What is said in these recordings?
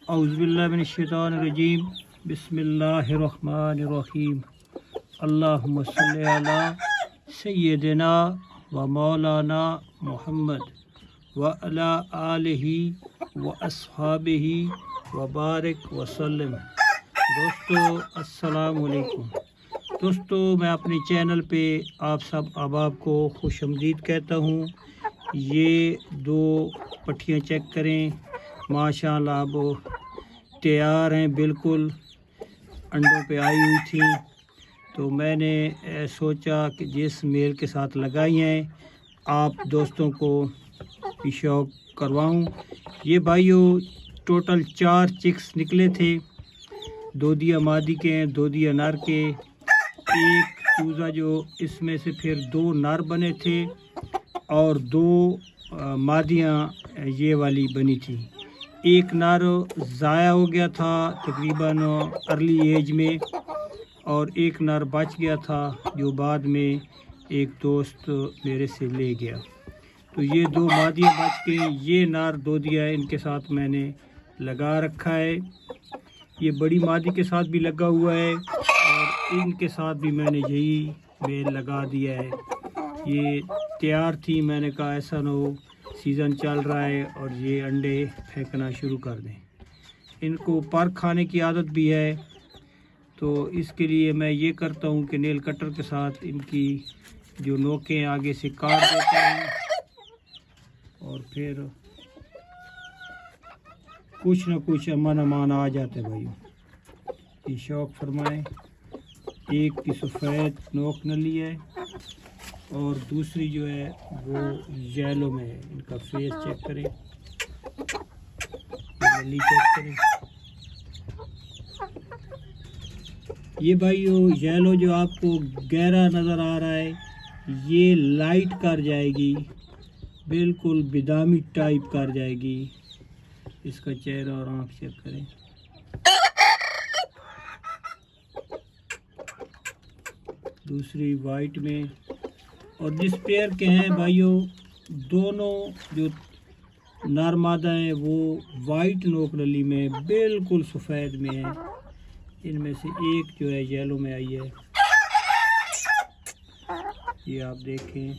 औज़ुबिल्लाहि मिनश्शैतानिर्रजीम बिस्मिल्लाहिर्रहमानिर्रहीम अल्लाहुम्मा सल्लि अला सय्यिदिना व मौलाना मुहम्मद व अला आलिहि व अस्हाबिहि व बारिक वसल्लम। दोस्तों अस्सलाम वालेकुम। दोस्तों मैं अपने चैनल पे आप सब अहबाब को खुशामदीद कहता हूँ। ये दो पट्टियाँ चेक करें, माशाअल्लाह अब तैयार हैं, बिल्कुल अंडों पे आई हुई थी। तो मैंने सोचा कि जिस मेल के साथ लगाई हैं आप दोस्तों को भी शौक करवाऊँ। ये भाइयों टोटल 4 चिक्स निकले थे, 2 दिया मादी के हैं, 2 दिया नर के। एक चूज़ा जो इसमें से फिर 2 नर बने थे और 2 मादियाँ ये वाली बनी थी। एक नर ज़ाया हो गया था तकरीबन अर्ली एज में, और एक नर बच गया था जो बाद में एक दोस्त मेरे से ले गया। तो ये 2 मादियाँ बच गई। ये नर 2 दिया है, इनके साथ मैंने लगा रखा है। ये बड़ी मादी के साथ भी लगा हुआ है और इनके साथ भी मैंने यही मेल लगा दिया है। ये तैयार थी, मैंने कहा ऐसा ना हो सीज़न चल रहा है और ये अंडे फेंकना शुरू कर दें। इनको पर खाने की आदत भी है, तो इसके लिए मैं ये करता हूँ कि नेल कटर के साथ इनकी जो नोकें आगे से काट देता हूँ और फिर कुछ न कुछ अमन अमान आ जाते भाइयों। ये शौक फरमाएं। एक की सफ़ेद नोक नली है और दूसरी जो है वो येलो में है। इनका फेस चेक करें, नली चेक करें। ये भाइयों येलो जो आपको गहरा नज़र आ रहा है, ये लाइट कर जाएगी, बिल्कुल बादामी टाइप कर जाएगी। इसका चेहरा और आँख चेक करें। दूसरी वाइट में, और जिस पेयर के हैं भाइयों दोनों जो नर मादा हैं वो वाइट नोक नली में बिल्कुल सफ़ेद में है। इनमें से एक जो है येलो में आई है, ये आप देखें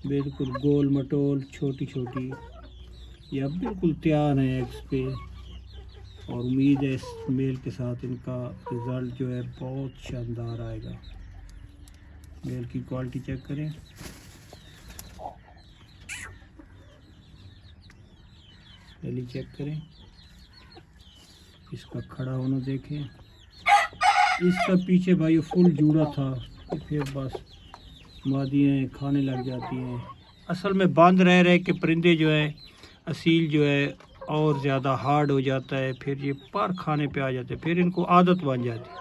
बिल्कुल गोल मटोल छोटी छोटी। ये अब बिल्कुल तैयार हैं एग्स पे और उम्मीद है इस मेल के साथ इनका रिज़ल्ट जो है बहुत शानदार आएगा। मेल की क्वालिटी चेक करें। नली चेक करें, इसका खड़ा होना देखें। इसका पीछे भाई फुल जुड़ा था, फिर बस मादियाँ खाने लग जाती हैं। असल में बांध रह रहे के परिंदे जो है असील जो है और ज़्यादा हार्ड हो जाता है, फिर ये पर खाने पे आ जाते हैं, फिर इनको आदत बन जाती है।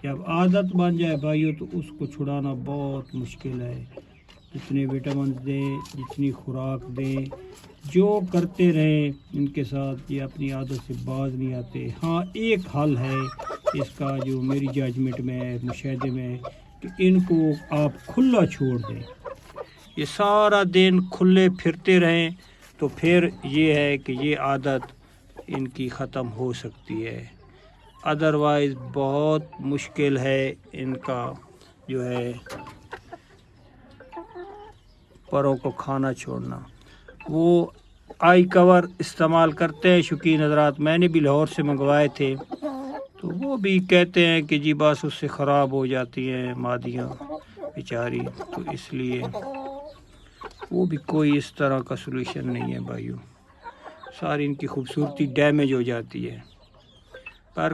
जब आदत बन जाए भाइयों तो उसको छुड़ाना बहुत मुश्किल है। जितने विटामिन दें, जितनी खुराक दें, जो करते रहें इनके साथ, ये अपनी आदत से बाज नहीं आते। हाँ एक हल है इसका जो मेरी जजमेंट में है, मुशाहिदे में है, कि इनको आप खुला छोड़ दें। ये सारा दिन खुले फिरते रहें तो फिर ये है कि ये आदत इनकी ख़त्म हो सकती है। अदरवाइज़ बहुत मुश्किल है इनका जो है परों को खाना छोड़ना। वो आई कवर इस्तेमाल करते हैं शौकीन हज़रात, मैंने भी लाहौर से मंगवाए थे, तो वो भी कहते हैं कि जी बस उससे ख़राब हो जाती हैं मादियाँ बेचारी, तो इसलिए वो भी कोई इस तरह का सलूशन नहीं है भाइयों। सारी इनकी खूबसूरती डैमेज हो जाती है। पर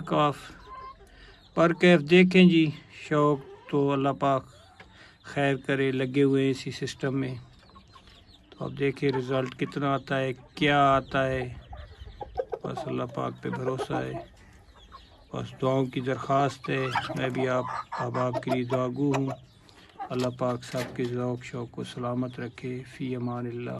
कैफ देखें जी, शौक़ तो अल्लाह पाक खैर करे, लगे हुए हैं इसी सिस्टम में। तो अब देखें रिज़ल्ट कितना आता है, क्या आता है, बस अल्लाह पाक पे भरोसा है। बस दुआओं की दरख्वास्त है। मैं भी आप अहबाब के लिए दुआगू हूँ। अल्लाह पाक सबके ज़ौक़ शौक़ को सलामत रखे। फ़ी अमानिल्लाह।